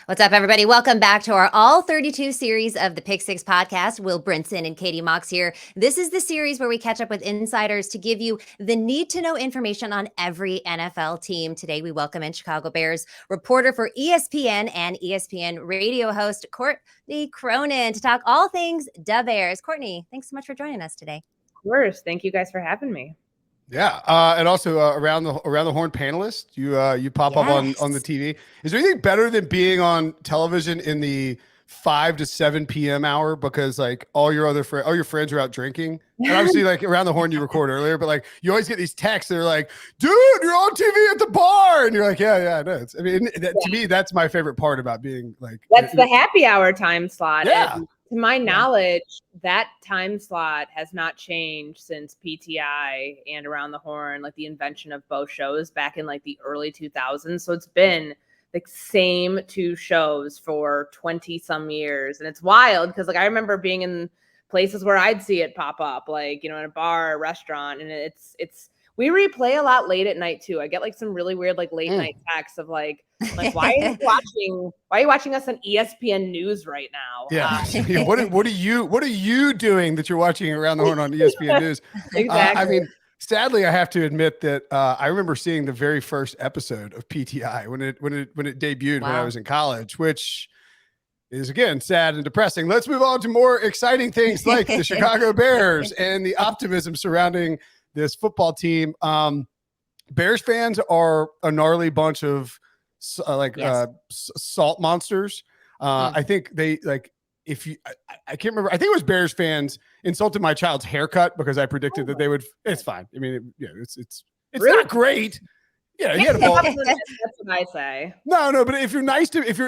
What's up, everybody? Welcome back to our all 32 series of the Pick Six podcast. Will Brinson and Katie Mox here. This is the series where we catch up with insiders to give you the need-to-know information on every NFL team. Today, we welcome in Chicago Bears reporter for ESPN and ESPN radio host Courtney Cronin to talk all things Da Bears. Courtney, thanks so much for joining us today. Of course. Thank you guys for having me. Yeah, and also around the horn panelist, you pop up on the TV. Is there anything better than being on television in the 5 to 7 p.m. hour because like all your friends are out drinking? And obviously, like around the horn you record earlier, but like you always get these texts that are like, "Dude, you're on TV at the bar," and you're like, "Yeah, I know." To me, that's my favorite part about being like. That's the happy hour time slot. Yeah. And to my knowledge, that time slot has not changed since PTI and Around the Horn, like the invention of both shows back in like the early 2000s. So it's been the same two shows for 20 some years. And it's wild because like I remember being in places where I'd see it pop up, like, you know, in a bar, a restaurant. And we replay a lot late at night too. I get like some really weird like late night texts of like why are you watching us on ESPN News right now? Yeah. What are you doing that you're watching Around the Horn on ESPN News? Exactly. Sadly, I have to admit that I remember seeing the very first episode of PTI when it debuted when I was in college, which is again sad and depressing. Let's move on to more exciting things like the Chicago Bears and the optimism surrounding this football team. Bears fans are a gnarly bunch of salt monsters. I think they like I can't remember. I think it was Bears fans insulted my child's haircut because I predicted that they would. It's fine. I mean, it's really? Not great. Yeah, he had a ball. That's what I say. No, but if you're nice to, it's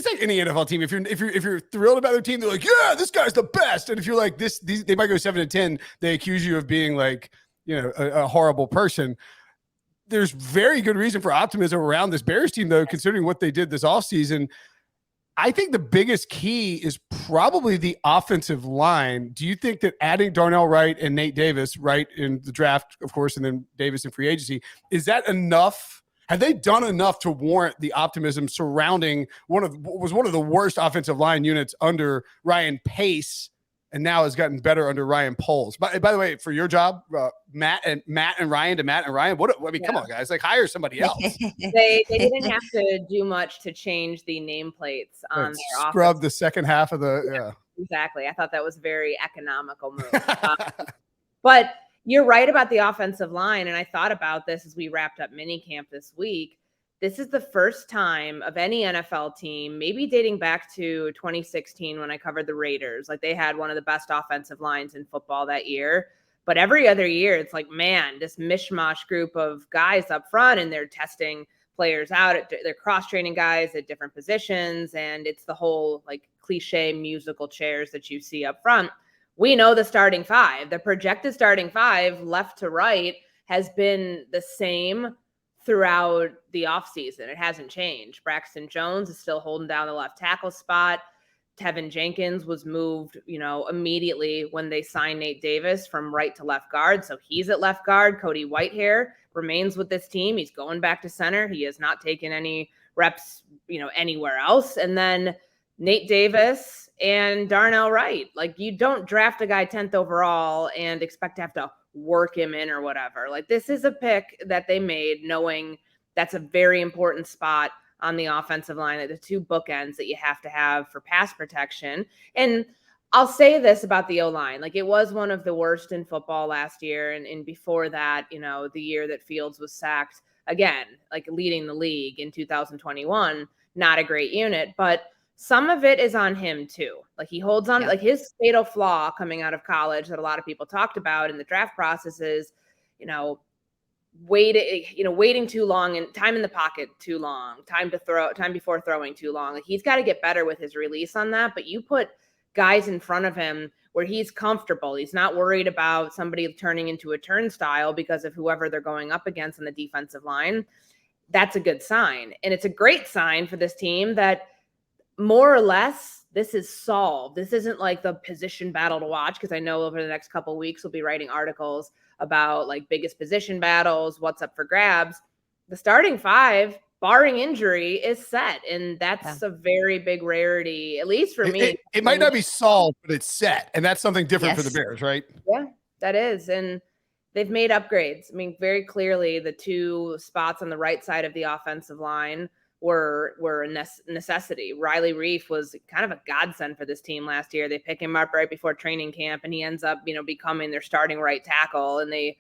like any NFL team. If you're thrilled about their team, they're like, yeah, this guy's the best. And if you're like they might go 7-10. They accuse you of being like, a horrible person. There's very good reason for optimism around this Bears team, though, considering what they did this offseason. I think the biggest key is probably the offensive line. Do you think that adding Darnell Wright and Nate Davis, right, in the draft, of course, and then Davis in free agency, is that enough? Have they done enough to warrant the optimism surrounding one of the worst offensive line units under Ryan Pace, and now has gotten better under Ryan Poles? By the way, for your job, Matt and Ryan, come on, guys, like hire somebody else. They didn't have to do much to change the nameplates on their scrub the second half of the Exactly. I thought that was a very economical move. But you're right about the offensive line, and I thought about this as we wrapped up minicamp this week. This is the first time of any NFL team, maybe dating back to 2016 when I covered the Raiders. Like they had one of the best offensive lines in football that year. But every other year, it's like, man, this mishmash group of guys up front, and they're testing players out. They're cross-training guys at different positions. And it's the whole like cliche musical chairs that you see up front. We know the starting five. The projected starting five, left to right, has been the same throughout the offseason. It hasn't changed. Braxton Jones is still holding down the left tackle spot. Tevin Jenkins was moved, immediately when they signed Nate Davis from right to left guard. So he's at left guard. Cody Whitehair remains with this team. He's going back to center. He has not taken any reps, anywhere else. And then Nate Davis and Darnell Wright. Like, you don't draft a guy 10th overall and expect to have to work him in or whatever. Like, this is a pick that they made knowing that's a very important spot on the offensive line at the two bookends that you have to have for pass protection. And I'll say this about the O-line. Like, it was one of the worst in football last year. And before that, the year that Fields was sacked again, like leading the league in 2021, not a great unit, but some of it is on him too. Like, he holds on, like his fatal flaw coming out of college that a lot of people talked about in the draft process is, waiting too long and time in the pocket too long, time before throwing too long. Like, he's got to get better with his release on that. But you put guys in front of him where he's comfortable. He's not worried about somebody turning into a turnstile because of whoever they're going up against on the defensive line. That's a good sign. And it's a great sign for this team that more or less this is solved. This isn't like the position battle to watch, because I know over the next couple of weeks we'll be writing articles about like biggest position battles, what's up for grabs. The starting five barring injury, is set. And that's a very big rarity, at least for me. It might not be solved, but it's set. And that's something different for the Bears, right? Yeah, that is. And they've made upgrades. I mean, very clearly the two spots on the right side of the offensive line were a necessity. Riley Reif was kind of a godsend for this team last year. They pick him up right before training camp, and he ends up, becoming their starting right tackle. And they,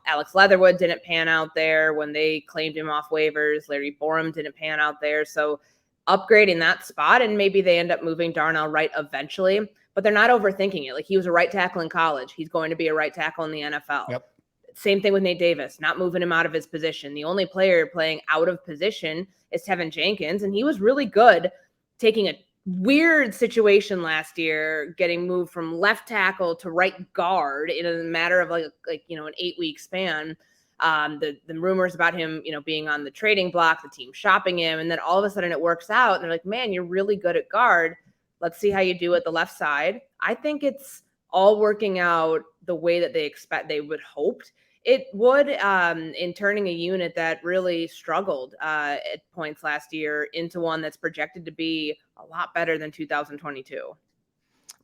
Alex Leatherwood didn't pan out there when they claimed him off waivers. Larry Borum didn't pan out there. So upgrading that spot, and maybe they end up moving Darnell Wright eventually, but they're not overthinking it. Like, he was a right tackle in college. He's going to be a right tackle in the NFL. Yep. Same thing with Nate Davis, not moving him out of his position. The only player playing out of position is Tevin Jenkins, and he was really good taking a weird situation last year, getting moved from left tackle to right guard in a matter of an 8-week span. The rumors about him, being on the trading block, the team shopping him, and then all of a sudden it works out. And they're like, man, you're really good at guard. Let's see how you do at the left side. I think it's all working out the way that they would hoped it would, in turning a unit that really struggled at points last year into one that's projected to be a lot better than 2022.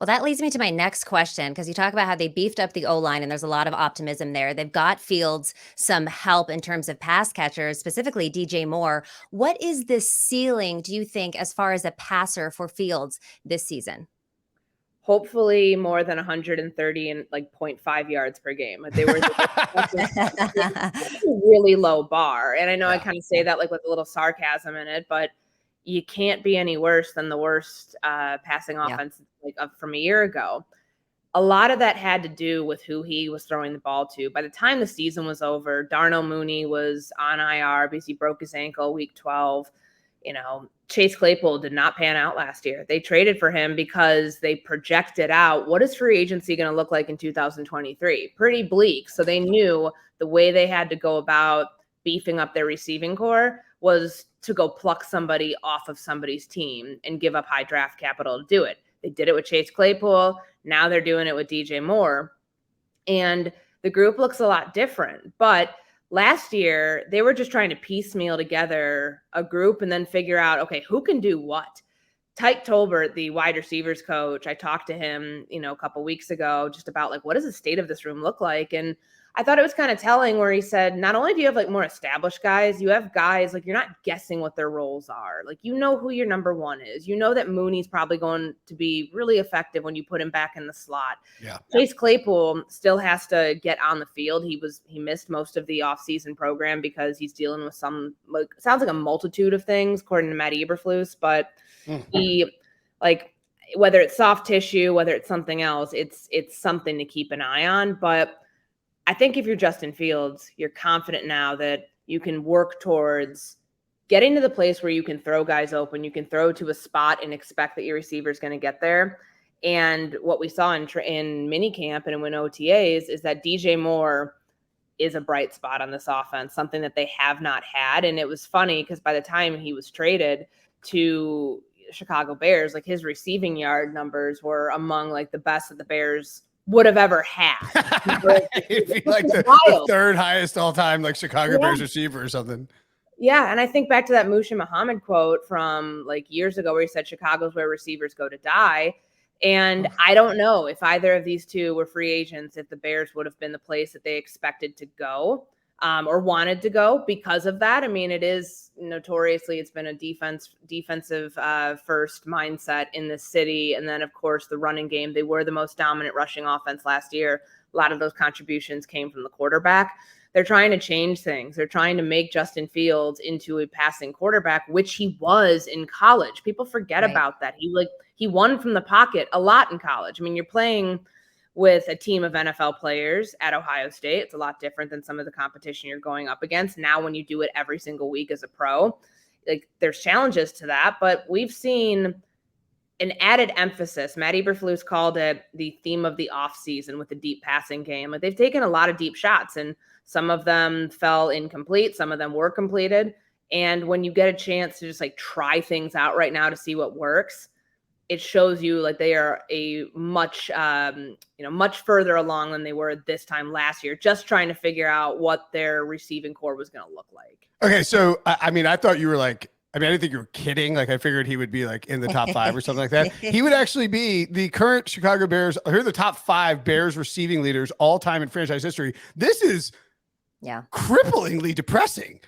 Well, that leads me to my next question, because you talk about how they beefed up the O-line and there's a lot of optimism there. They've got Fields some help in terms of pass catchers, specifically DJ Moore. What is the ceiling, do you think, as far as a passer for Fields this season? Hopefully more than 130 and 0.5 yards per game. They were a really low bar. And I know I kind of say that with a little sarcasm in it, but you can't be any worse than the worst passing offense from a year ago. A lot of that had to do with who he was throwing the ball to. By the time the season was over, Darnell Mooney was on IR because he broke his ankle week 12. Chase Claypool did not pan out last year. They traded for him because they projected out, what is free agency going to look like in 2023? Pretty bleak. So they knew the way they had to go about beefing up their receiving core was to go pluck somebody off of somebody's team and give up high draft capital to do it. They did it with Chase Claypool. Now they're doing it with DJ Moore. And the group looks a lot different. But last year, they were just trying to piecemeal together a group and then figure out, okay, who can do what? Tyke Tolbert, the wide receivers coach, I talked to him, a couple weeks ago just about what does the state of this room look like? And I thought it was kind of telling where he said, not only do you have more established guys, you have guys you're not guessing what their roles are. Who your number one is. That Mooney's probably going to be really effective when you put him back in the slot. Yeah. Chase Claypool still has to get on the field. He missed most of the offseason program because he's dealing with some sounds like a multitude of things according to Matt Eberflus, but he whether it's soft tissue, whether it's something else, it's something to keep an eye on. But I think if you're Justin Fields, you're confident now that you can work towards getting to the place where you can throw guys open, you can throw to a spot and expect that your receiver is going to get there. And what we saw in minicamp and in OTAs is that DJ Moore is a bright spot on this offense, something that they have not had. And it was funny because by the time he was traded to Chicago Bears, his receiving yard numbers were among the best that the Bears would have ever had. the third highest all time, Chicago Bears receiver or something. Yeah. And I think back to that Musha Muhammad quote from years ago where he said, Chicago's where receivers go to die. And I don't know if either of these two were free agents, if the Bears would have been the place that they expected to go or wanted to go because of that. I mean, it is notoriously, it's been a defensive first mindset in this city. And then, of course, the running game. They were the most dominant rushing offense last year. A lot of those contributions came from the quarterback. They're trying to change things. They're trying to make Justin Fields into a passing quarterback, which he was in college. People forget about that. He won from the pocket a lot in college. I mean, you're playing with a team of NFL players at Ohio State. It's a lot different than some of the competition you're going up against. Now, when you do it every single week as a pro, there's challenges to that, but we've seen an added emphasis. Matt Eberflus called it the theme of the offseason with the deep passing game. They've taken a lot of deep shots, and some of them fell incomplete. Some of them were completed. And when you get a chance to just try things out right now to see what works, it shows you like they are a much, much further along than they were this time last year, just trying to figure out what their receiving core was going to look like. Okay. So, I mean, I thought you were like, I mean, I didn't think you were kidding. Like, I figured he would be like in the top 5 or something like that. He would actually be the current Chicago Bears. Here are the top 5 Bears receiving leaders all time in franchise history. This is cripplingly depressing.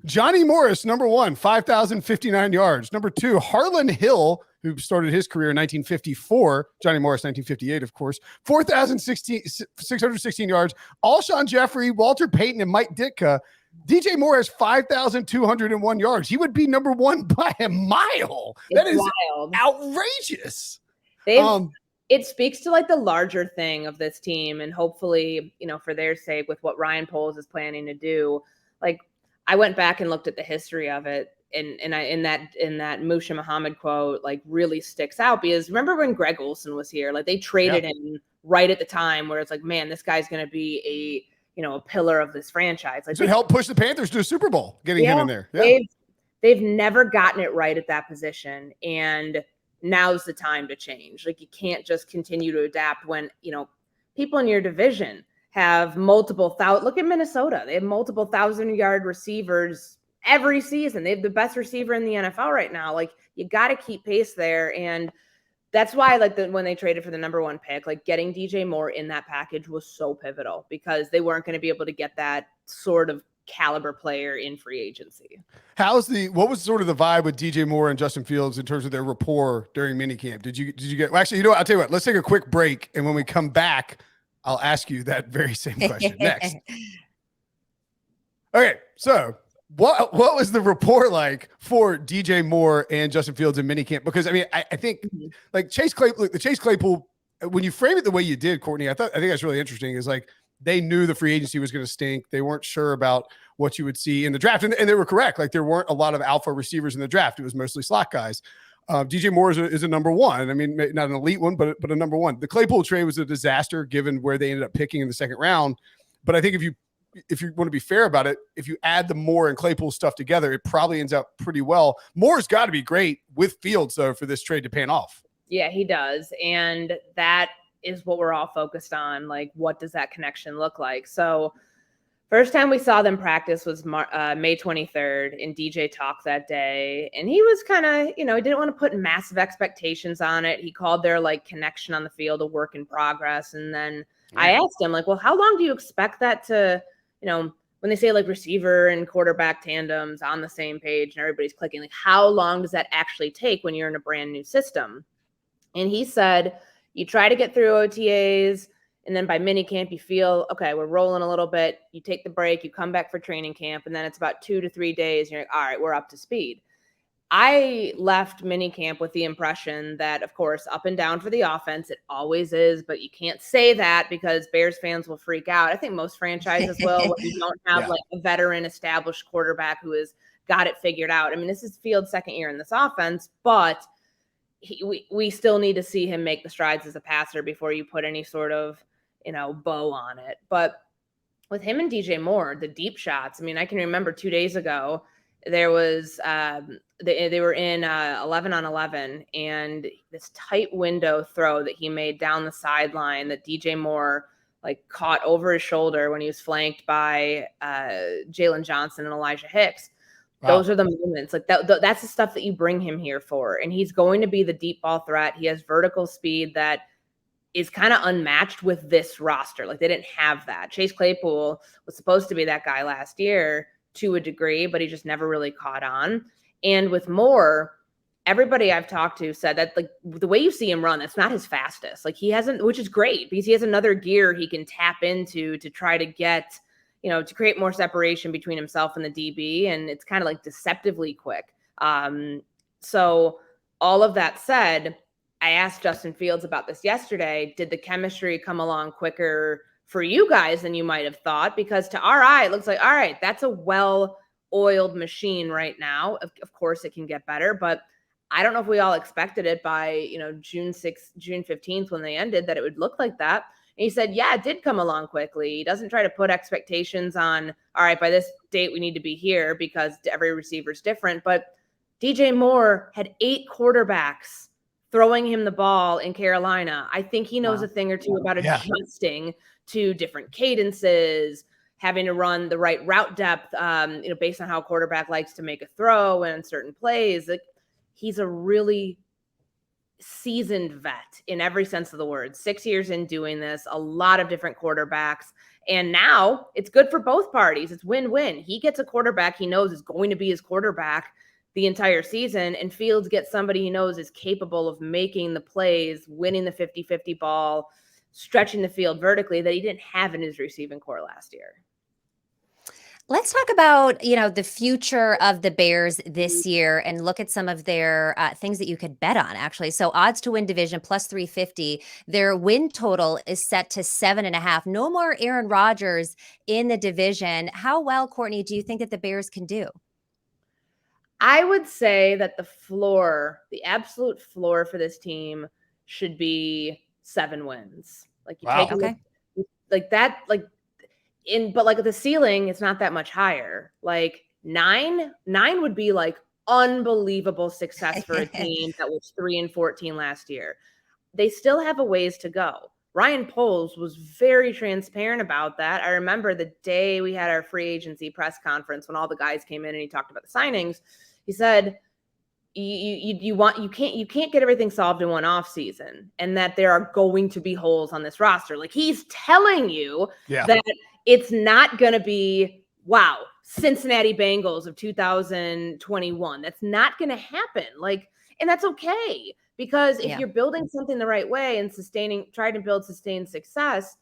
Johnny Morris, number 1, 5,059 yards. Number 2, Harlan Hill, who started his career in 1954. Johnny Morris, 1958, of course. 4,616 yards. Alshon Jeffrey, Walter Payton, and Mike Ditka. DJ Moore has 5,201 yards. He would be number 1 by a mile. That is wild. Outrageous. It speaks to like the larger thing of this team, and hopefully, for their sake, with what Ryan Poles is planning to do. Like, I went back and looked at the history of it, and in that Musha Muhammad quote, like, really sticks out, because remember when Greg Olson was here, like they traded him right at the time where it's like, man, this guy's going to be a pillar of this franchise. Like, so it helped push the Panthers to a Super Bowl, getting him in there. Yeah. They've never gotten it right at that position, and now's the time to change. Like, you can't just continue to adapt when, people in your division have multiple thousand. Look at Minnesota. They have multiple 1,000-yard receivers every season. They have the best receiver in the NFL right now. Like, you got to keep pace there. And that's why, like, when they traded for the number 1 pick, like, getting DJ Moore in that package was so pivotal, because they weren't going to be able to get that sort of caliber player in free agency. What was sort of the vibe with DJ Moore and Justin Fields in terms of their rapport during minicamp? Did you get, well, actually, I'll tell you what, let's take a quick break. And when we come back, I'll ask you that very same question next. Okay. So what was the rapport like for DJ Moore and Justin Fields in minicamp? Because I mean, I think like Chase Claypool, when you frame it the way you did, Courtney, I think that's really interesting, is like, they knew the free agency was going to stink. They weren't sure about what you would see in the draft. And they were correct. Like, there weren't a lot of alpha receivers in the draft. It was mostly slot guys. DJ Moore is a number 1. I mean, not an elite one, but a number 1. The Claypool trade was a disaster given where they ended up picking in the second round. But I think if you want to be fair about it, if you add the Moore and Claypool stuff together, it probably ends up pretty well. Moore's got to be great with Fields, though, for this trade to pan off. Yeah, he does. And that is what we're all focused on. Like, what does that connection look like? So first time we saw them practice was May 23rd, and DJ talked that day. And he was kind of, he didn't want to put massive expectations on it. He called their like connection on the field a work in progress. And then I asked him, like, well, how long do you expect that to, when they say like receiver and quarterback tandems on the same page and everybody's clicking, like, how long does that actually take when you're in a brand new system? And he said, you try to get through OTAs, and then by minicamp, you feel, okay, we're rolling a little bit. You take the break, you come back for training camp, and then it's about 2 to 3 days. And you're like, all right, we're up to speed. I left minicamp with the impression that, of course, up and down for the offense, it always is, but you can't say that because Bears fans will freak out. I think most franchises will when you don't have like a veteran established quarterback who has got it figured out. I mean, this is Fields' second year in this offense, but we still need to see him make the strides as a passer before you put any sort of, bow on it. But with him and DJ Moore, the deep shots, I mean, I can remember 2 days ago, there was, they were in 11 on 11, and this tight window throw that he made down the sideline that DJ Moore like caught over his shoulder when he was flanked by Jalen Johnson and Elijah Hicks. Wow. Those are the moments, like that's the stuff that you bring him here for. And he's going to be the deep ball threat. He has vertical speed that is kind of unmatched with this roster. Like, they didn't have that. Chase Claypool was supposed to be that guy last year to a degree, but he just never really caught on. And with Moore, everybody I've talked to said that like the way you see him run, that's not his fastest. Like, he hasn't, which is great because he has another gear he can tap into to try to get, to create more separation between himself and the DB. And it's kind of like deceptively quick. So all of that said, I asked Justin Fields about this yesterday. Did the chemistry come along quicker for you guys than you might have thought? Because to our eye, it looks like, all right, that's a well-oiled machine right now. Of course, it can get better, but I don't know if we all expected it by, June 6th, June 15th when they ended, that it would look like that. And he said, yeah, it did come along quickly. He doesn't try to put expectations on, all right, by this date, we need to be here because every receiver is different. But DJ Moore had 8 quarterbacks throwing him the ball in Carolina. I think he knows Wow. a thing or two about adjusting to different cadences, having to run the right route depth, based on how a quarterback likes to make a throw and certain plays. Like, he's a really seasoned vet in every sense of the word. 6 years in doing this, a lot of different quarterbacks. And now it's good for both parties. It's win-win. He gets a quarterback he knows is going to be his quarterback the entire season, and Fields gets somebody he knows is capable of making the plays, winning the 50-50 ball, stretching the field vertically that he didn't have in his receiving core last year. Let's talk about, the future of the Bears this year and look at some of their things that you could bet on, actually. So odds to win division plus 350. Their win total is set to 7.5. No more Aaron Rodgers in the division. How well, Courtney, do you think that the Bears can do? I would say that the absolute floor for this team should be 7 wins. Like, you take Okay. like that, but like the ceiling, it's not that much higher. Like 9 would be like unbelievable success for a team that was 3-14 last year. They still have a ways to go. Ryan Poles was very transparent about that. I remember the day we had our free agency press conference when all the guys came in and he talked about the signings. He said, you can't get everything solved in one off season, and that there are going to be holes on this roster. Like, he's telling you that it's not going to be, wow, Cincinnati Bengals of 2021. That's not going to happen. Like, and that's okay, because if you're building something the right way and trying to build sustained success,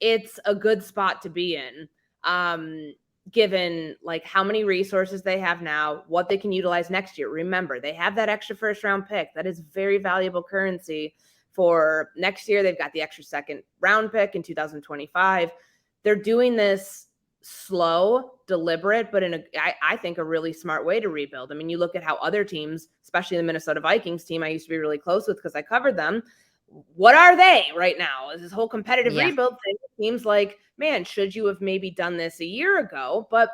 it's a good spot to be in. Given like how many resources they have now, what they can utilize next year. Remember, they have that extra first round pick. That is very valuable currency for next year. They've got the extra second round pick in 2025. They're doing this slow, deliberate, but I think a really smart way to rebuild. I mean, you look at how other teams, especially the Minnesota Vikings team I used to be really close with because I covered them. What are they right now? Is this whole competitive rebuild thing? It seems like, man, should you have maybe done this a year ago? But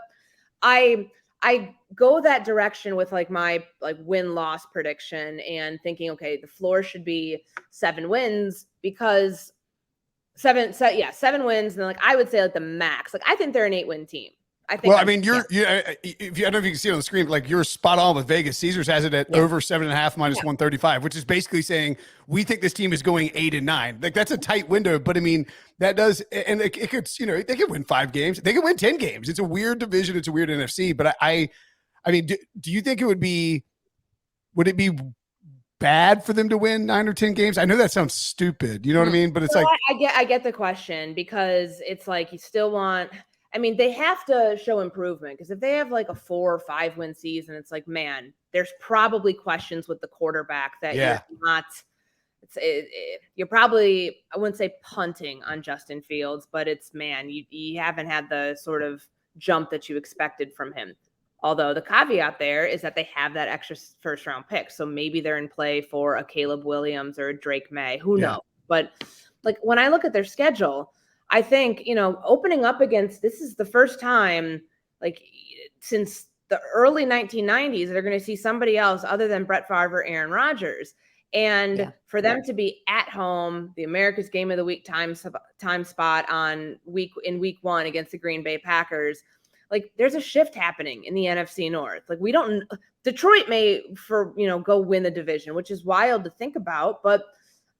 I go that direction with like my win-loss prediction and thinking, okay, the floor should be 7 wins, because 7 wins. And then I would say the max, I think they're an 8-win team. I think. Well, I mean, I don't know if you can see it on the screen, but you're spot on with Vegas. Caesars has it at over 7.5 minus 135, which is basically saying we think this team is going 8-9. Like, that's a tight window, but I mean, that does, and it could, they could win 5 games, they could win 10 games. It's a weird division, it's a weird NFC. But I mean, do you think would it be bad for them to win 9 or 10 games? I know that sounds stupid, you know what I mean? But it's I get the question, because it's like you still want. I mean, they have to show improvement, because if they have a 4 or 5 win season, it's like, man, there's probably questions with the quarterback that you're not. You're probably, I wouldn't say punting on Justin Fields, but it's, man, you haven't had the sort of jump that you expected from him. Although the caveat there is that they have that extra first round pick, so maybe they're in play for a Caleb Williams or a Drake May. Who knows? But when I look at their schedule, I think, opening up against, this is the first time, since the early 1990s, they're going to see somebody else other than Brett Favre or Aaron Rodgers. And for them to be at home, the America's Game of the Week time spot in week 1 against the Green Bay Packers, there's a shift happening in the NFC North. Detroit may go win the division, which is wild to think about, but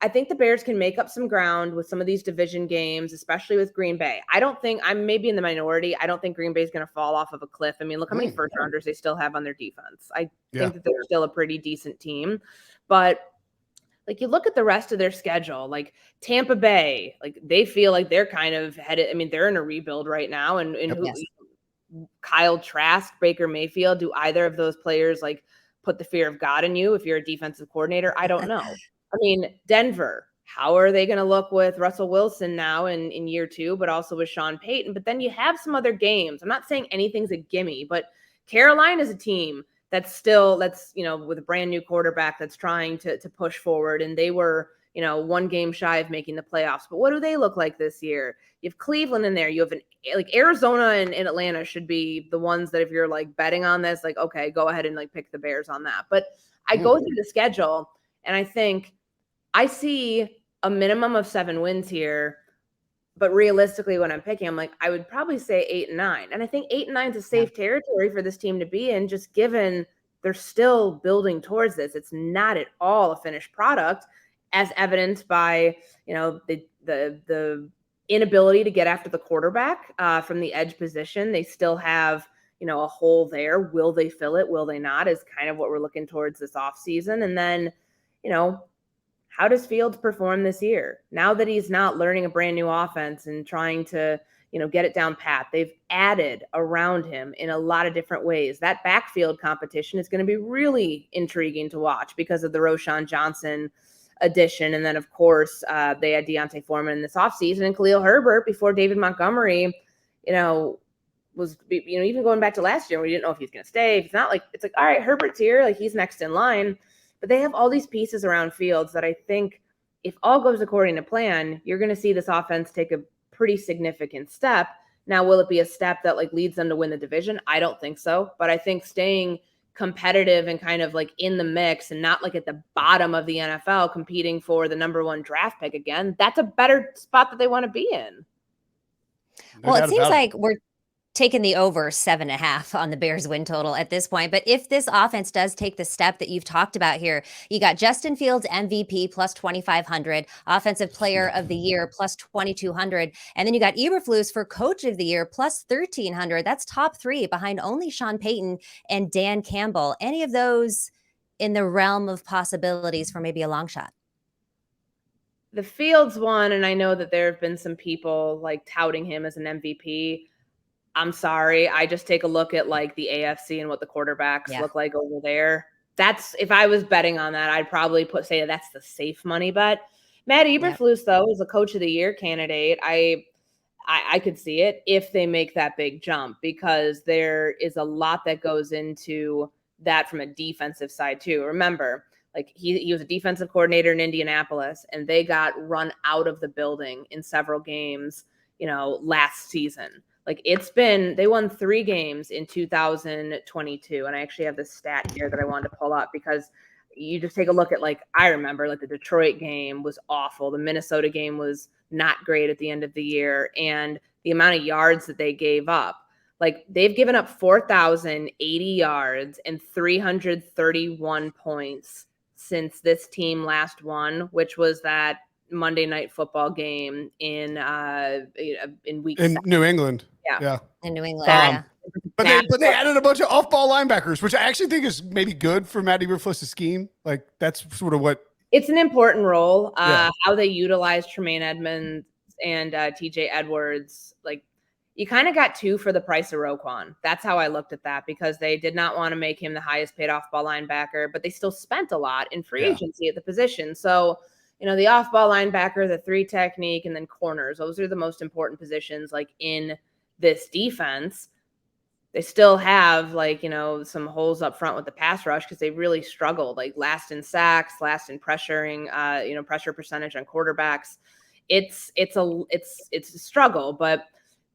I think the Bears can make up some ground with some of these division games, especially with Green Bay. I don't think, I'm maybe in the minority, I don't think Green Bay is going to fall off of a cliff. I mean, look how many first rounders they still have on their defense. I think that they're still a pretty decent team. But you look at the rest of their schedule, Tampa Bay, they feel like they're kind of headed. I mean, they're in a rebuild right now. And Kyle Trask, Baker Mayfield, do either of those players put the fear of God in you if you're a defensive coordinator? I don't know. I mean, Denver, how are they going to look with Russell Wilson now in year 2, but also with Sean Payton? But then you have some other games. I'm not saying anything's a gimme, but Carolina is a team that's with a brand new quarterback that's trying to push forward. And they were, 1 game shy of making the playoffs. But what do they look like this year? You have Cleveland in there. You have Arizona and Atlanta should be the ones that if you're betting on this, okay, go ahead and pick the Bears on that. But I go through the schedule and I think, I see a minimum of 7 wins here. But realistically, when I'm picking, I'm like, I would probably say 8 and 9. And I think 8 and 9 is a safe territory for this team to be in, just given they're still building towards this. It's not at all a finished product, as evidenced by, the inability to get after the quarterback from the edge position. They still have, a hole there. Will they fill it? Will they not? Is kind of what we're looking towards this offseason. And then, how does Fields perform this year? Now that he's not learning a brand new offense and trying to, get it down pat, they've added around him in a lot of different ways. That backfield competition is going to be really intriguing to watch because of the Roschon Johnson addition. And then, of course, they had Deontay Foreman in this offseason, and Khalil Herbert before David Montgomery, was, even going back to last year, we didn't know if he's going to stay. If it's not, like, it's like, all right, Herbert's here. Like, he's next in line. But they have all these pieces around Fields that I think if all goes according to plan, you're going to see this offense take a pretty significant step. Now, will it be a step that like leads them to win the division? I don't think so. But I think staying competitive and kind of like in the mix and not like at the bottom of the NFL competing for the number 1 draft pick again, that's a better spot that they want to be in. Well, it seems like we're taking the over 7.5 on the Bears win total at this point. But if this offense does take the step that you've talked about here, you got Justin Fields MVP plus 2,500, offensive player of the year plus 2,200. And then you got Eberflus for coach of the year plus 1,300. That's top 3 behind only Sean Payton and Dan Campbell. Any of those in the realm of possibilities for maybe a long shot? The Fields one, and I know that there have been some people like touting him as an MVP. I'm sorry. I just take a look at like the AFC and what the quarterbacks look like over there. That's, if I was betting on that, I'd probably say that's the safe money bet. Matt Eberflus, though, is a coach of the year candidate. I could see it if they make that big jump, because there is a lot that goes into that from a defensive side too. Remember, like he was a defensive coordinator in Indianapolis, and they got run out of the building in several games, last season. Like they won 3 games in 2022. And I actually have this stat here that I wanted to pull up, because you just take a look at, like, I remember like the Detroit game was awful. The Minnesota game was not great at the end of the year. And the amount of yards that they gave up, like they've given up 4,080 yards and 331 points since this team last won, which was that Monday Night Football game in week in 7. New England. Yeah. In New England. But they added a bunch of off-ball linebackers, which I actually think is maybe good for Matt Eberflus' scheme. Like that's sort of what it's an important role. How they utilize Tremaine Edmonds and TJ Edwards. Like you kind of got 2 for the price of Roquan. That's how I looked at that, because they did not want to make him the highest paid off-ball linebacker, but they still spent a lot in free agency at the position. So the off-ball linebacker, the 3 technique, and then corners. Those are the most important positions, like in this defense. They still have some holes up front with the pass rush, because they really struggled, like last in sacks, last in pressuring, pressure percentage on quarterbacks. It's a struggle, but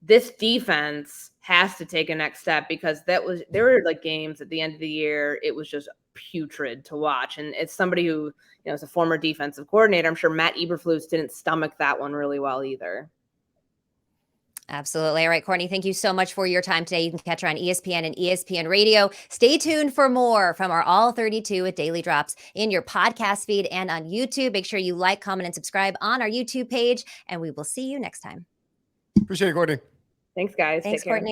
this defense has to take a next step, because there were like games at the end of the year, it was just putrid to watch. And it's somebody who, is a former defensive coordinator. I'm sure Matt Eberflus didn't stomach that one really well either. Absolutely. All right, Courtney, thank you so much for your time today. You can catch her on ESPN and ESPN Radio. Stay tuned for more from our All 32 with Daily Drops in your podcast feed and on YouTube. Make sure you like, comment, and subscribe on our YouTube page, and we will see you next time. Appreciate it, Courtney. Thanks, guys. Thanks, Take care. Courtney.